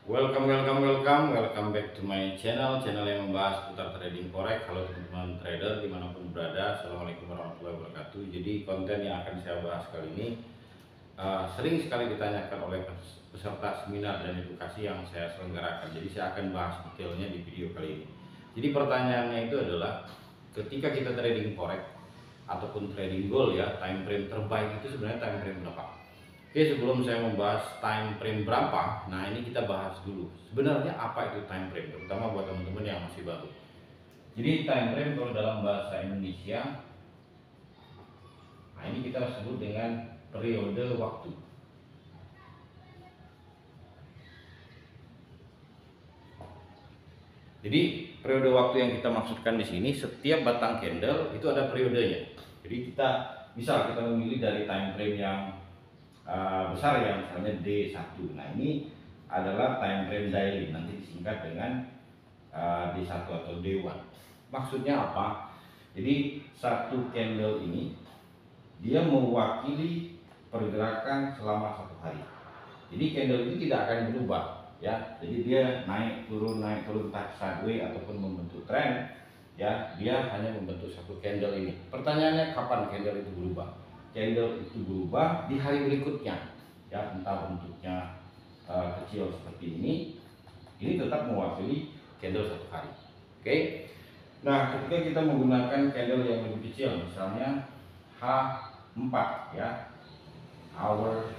Welcome back to my channel yang membahas seputar trading forex. Halo teman-teman trader dimanapun berada, assalamualaikum warahmatullahi wabarakatuh. Jadi konten yang akan saya bahas kali ini sering sekali ditanyakan oleh peserta seminar dan edukasi yang saya selenggarakan. Jadi saya akan bahas detailnya di video kali ini. Jadi pertanyaannya itu adalah, ketika kita trading forex ataupun trading gold ya, time frame terbaik itu sebenarnya time frame berapa? Oke, sebelum saya membahas time frame berapa, nah ini kita bahas dulu sebenarnya apa itu time frame, terutama buat teman-teman yang masih baru. Jadi time frame kalau dalam bahasa Indonesia, nah ini kita sebut dengan periode waktu. Jadi periode waktu yang kita maksudkan di sini, setiap batang candle itu ada periodenya. Jadi kita memilih dari time frame yang besar ya, misalnya D1. Nah ini adalah time frame daily, nanti disingkat dengan D1 atau D1. Maksudnya apa? Jadi satu candle ini dia mewakili pergerakan selama satu hari. Jadi candle itu tidak akan berubah ya. Jadi dia naik turun sideways ataupun membentuk trend ya, dia hanya membentuk satu candle ini. Pertanyaannya, kapan candle itu berubah? Candle itu berubah di hari berikutnya ya, entah bentuknya kecil seperti ini tetap mewakili candle satu hari. Oke. Nah, ketika kita menggunakan candle yang lebih kecil, misalnya H4 ya, hour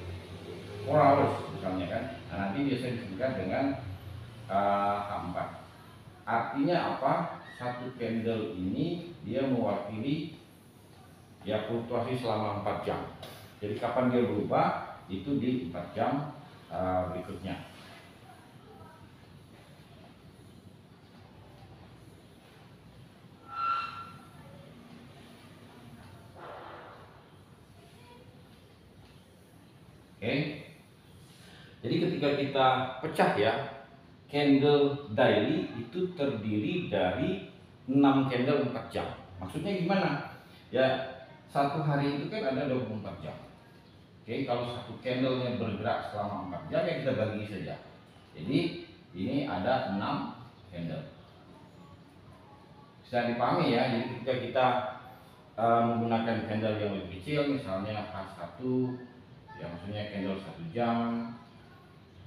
4 hours misalnya kan, nah nanti biasanya disebutkan dengan H4. Artinya apa? Satu candle ini dia mewakili ya fluktuasi selama 4 jam. Jadi kapan dia berubah? Itu di 4 jam berikutnya. Oke. Jadi ketika kita pecah ya, candle daily itu terdiri dari 6 candle 4 jam. Maksudnya gimana? Ya, satu hari itu kan ada 24 jam. Oke, kalau satu candlenya bergerak selama 4 jam ya kita bagi saja. Jadi ini ada 6 candle. Bisa dipahami ya. Jadi ketika kita menggunakan candle yang lebih kecil, misalnya H1 ya, maksudnya candle 1 jam,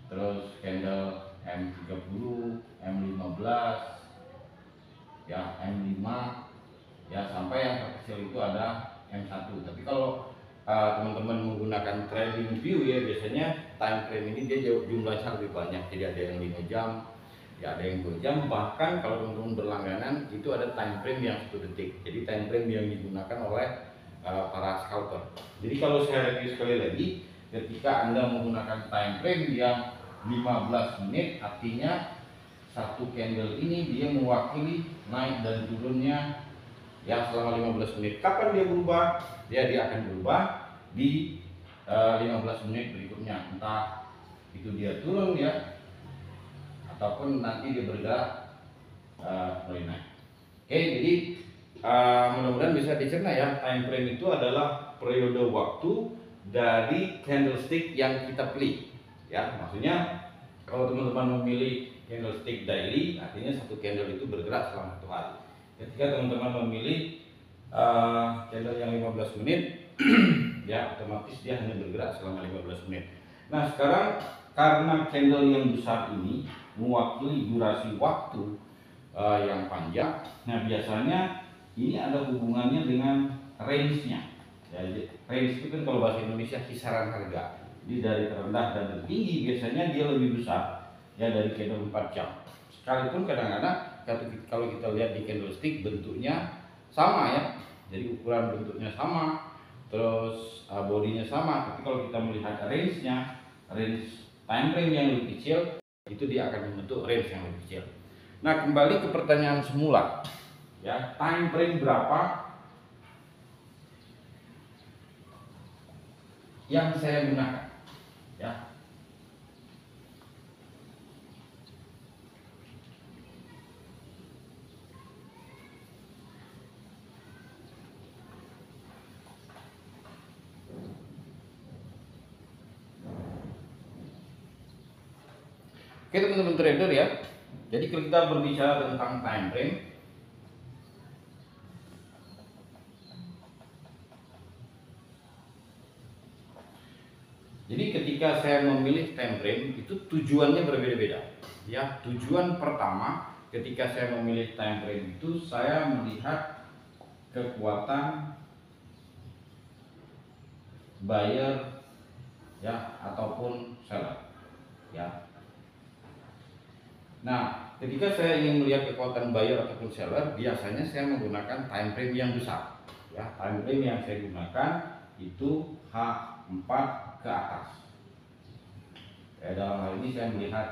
terus candle M30, M15 ya, M5 ya, sampai yang terkecil itu ada M1. Tapi kalau teman-teman menggunakan trading view ya, biasanya time frame ini dia jumlahnya lebih banyak. Jadi ada yang 5 jam ya, ada yang 2 jam, bahkan kalau teman-teman berlangganan itu ada time frame yang 1 detik. Jadi time frame yang digunakan oleh para scalper. Jadi kalau saya review sekali lagi, ketika Anda menggunakan time frame yang 15 menit, artinya satu candle ini dia mewakili naik dan turunnya ya selama 15 menit. Kapan dia berubah? Dia akan berubah di 15 menit berikutnya, entah itu dia turun ya, ataupun nanti dia bergerak mulai naik. Oke, jadi mudah-mudahan bisa dicerna ya, time frame itu adalah periode waktu dari candlestick yang kita pilih ya. Maksudnya kalau teman-teman memilih candlestick daily, artinya satu candle itu bergerak selama 1 hari. Ketika teman-teman memilih candle yang 15 menit ya, otomatis dia hanya bergerak selama 15 menit. Nah, sekarang karena candle yang besar ini mewakili durasi waktu yang panjang, nah biasanya ini ada hubungannya dengan range-nya ya. Range itu kan kalau bahasa Indonesia kisaran harga. Jadi dari terendah dan tertinggi biasanya dia lebih besar ya dari candle 4 jam. Sekalipun kadang-kadang kalau kita lihat di candlestick bentuknya sama ya, jadi ukuran bentuknya sama, terus bodinya sama, tapi kalau kita melihat range-nya, range time frame yang lebih kecil, itu dia akan membentuk range yang lebih kecil. Nah, kembali ke pertanyaan semula ya, time frame berapa yang saya gunakan ya. Oke teman-teman trader ya. Jadi kalau kita berbicara tentang time frame, jadi ketika saya memilih time frame itu tujuannya berbeda-beda. Ya, tujuan pertama ketika saya memilih time frame itu saya melihat kekuatan buyer ya ataupun seller ya. Nah, ketika saya ingin melihat kekuatan buyer ataupun seller, biasanya saya menggunakan time frame yang besar. Ya, time frame yang saya gunakan itu H4 ke atas. Ya, dalam hal ini saya melihat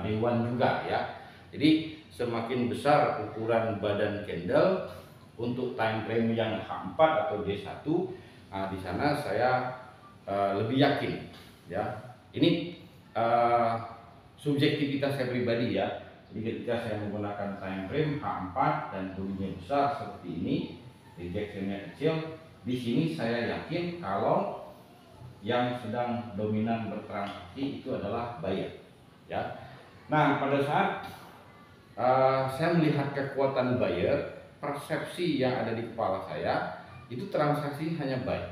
dewan juga ya. Jadi semakin besar ukuran badan candle untuk time frame yang H4 atau D1, nah, di sana saya lebih yakin ya. Ini subjektivitas saya pribadi ya. Jadi ketika saya menggunakan time frame H4 dan volume besar seperti ini, rejectionnya kecil, di sini saya yakin kalau yang sedang dominan bertransaksi itu adalah buyer ya. Nah, pada saat saya melihat kekuatan buyer, persepsi yang ada di kepala saya itu transaksi hanya buy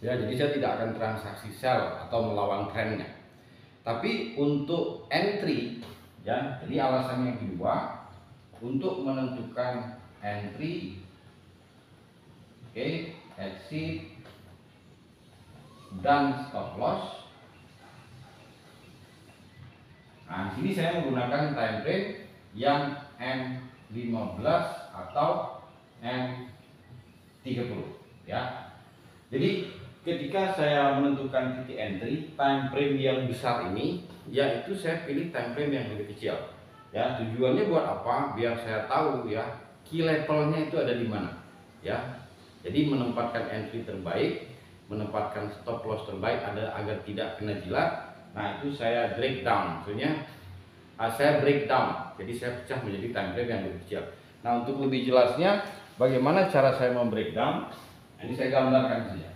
ya. Jadi saya tidak akan transaksi sell atau melawan trennya. Tapi untuk entry ya, jadi alasan yang kedua untuk menentukan entry, oke, exit dan stop loss. Nah, di sini saya menggunakan time frame yang M15 atau M30 ya. Jadi ketika saya menentukan titik entry, time frame yang besar ini, yaitu saya pilih time frame yang lebih kecil. Ya, tujuannya buat apa? Biar saya tahu ya, key levelnya itu ada di mana. Ya, jadi menempatkan entry terbaik, menempatkan stop loss terbaik ada agar tidak kena jilat. Nah, itu saya breakdown, maksudnya saya breakdown. Jadi saya pecah menjadi time frame yang lebih kecil. Nah, untuk lebih jelasnya, bagaimana cara saya membreakdown? Ini saya gambarkan saja.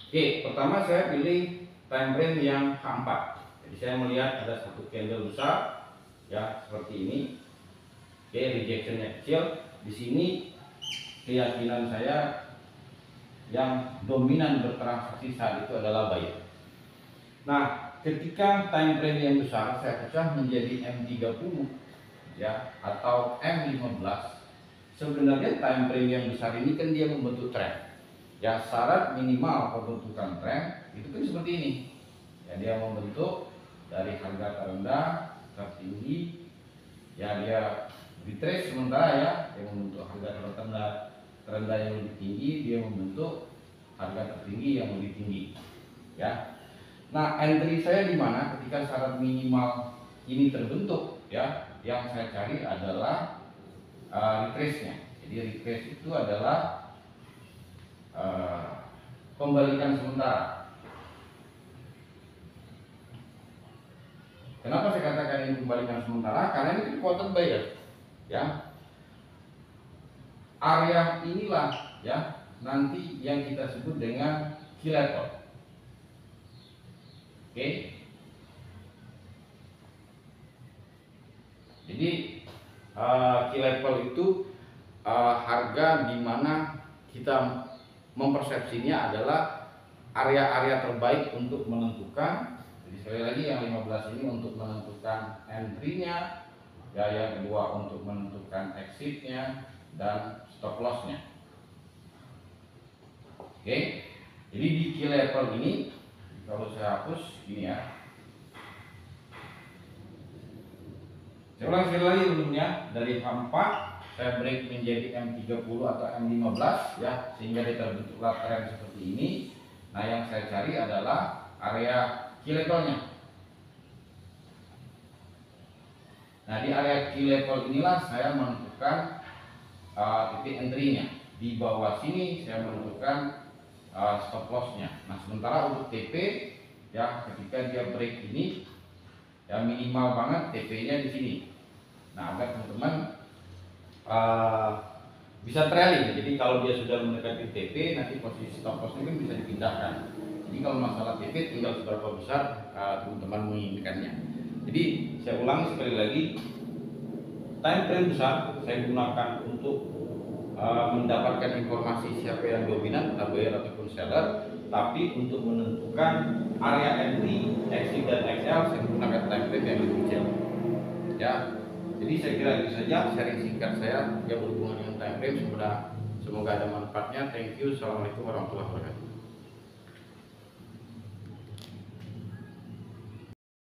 Oke, pertama saya pilih time frame yang H4. Jadi saya melihat ada satu candle besar, ya seperti ini. Oke, rejectionnya kecil. Di sini keyakinan saya yang dominan bertransaksi saat itu adalah buyer. Nah, ketika time frame yang besar saya pecah menjadi M30 ya atau M15. Sebenarnya time frame yang besar ini kan dia membentuk trend. Ya, syarat minimal pembentukan tren itu kan seperti ini. Ya, dia membentuk dari harga terendah tertinggi. Ya, dia retrace sementara ya, dia membentuk harga terendah yang lebih tinggi, dia membentuk harga tertinggi yang lebih tinggi. Ya. Nah, entry saya di mana ketika syarat minimal ini terbentuk ya, yang saya cari adalah retrace-nya. Jadi retrace itu adalah pembalikan sementara. Kenapa saya katakan ini pembalikan sementara? Karena ini kekuatan buyer, ya. Area inilah ya nanti yang kita sebut dengan key level. Oke. Jadi key level itu harga di mana kita mempersepsinya adalah area-area terbaik untuk menentukan. Jadi sekali lagi yang 15 ini untuk menentukan entry-nya, ya, yang kedua untuk menentukan exit-nya dan stop loss-nya. Oke. Jadi di key level ini kalau saya hapus gini ya. Saya ulang sekali lagi sebelumnya, dari H4 saya break menjadi M30 atau M15 ya, sehingga dia terbentuklah tren seperti ini. Nah, yang saya cari adalah area key levelnya. Nah, di area key level inilah saya menentukan titik entry-nya. Di bawah sini saya menentukan stop loss-nya. Nah, sementara untuk TP ya, ketika dia break ini ya minimal banget TP-nya di sini. Nah, agar teman-teman bisa trailing. Jadi kalau dia sudah mendekati TP, nanti posisi stop lossnya kan bisa dipindahkan. Jadi kalau masalah TP tinggal seberapa besar teman-teman menginginkannya. Jadi saya ulangi sekali lagi, time frame besar saya gunakan untuk mendapatkan informasi siapa yang dominan, buyer ataupun seller. Tapi untuk menentukan area entry, exit dan XL saya menggunakan time frame yang lebih jauh. Ya, jadi saya kira itu saja sharing singkat saya yang berhubungan dengan time frame. Semoga ada manfaatnya. Thank you. Assalamualaikum warahmatullahi wabarakatuh.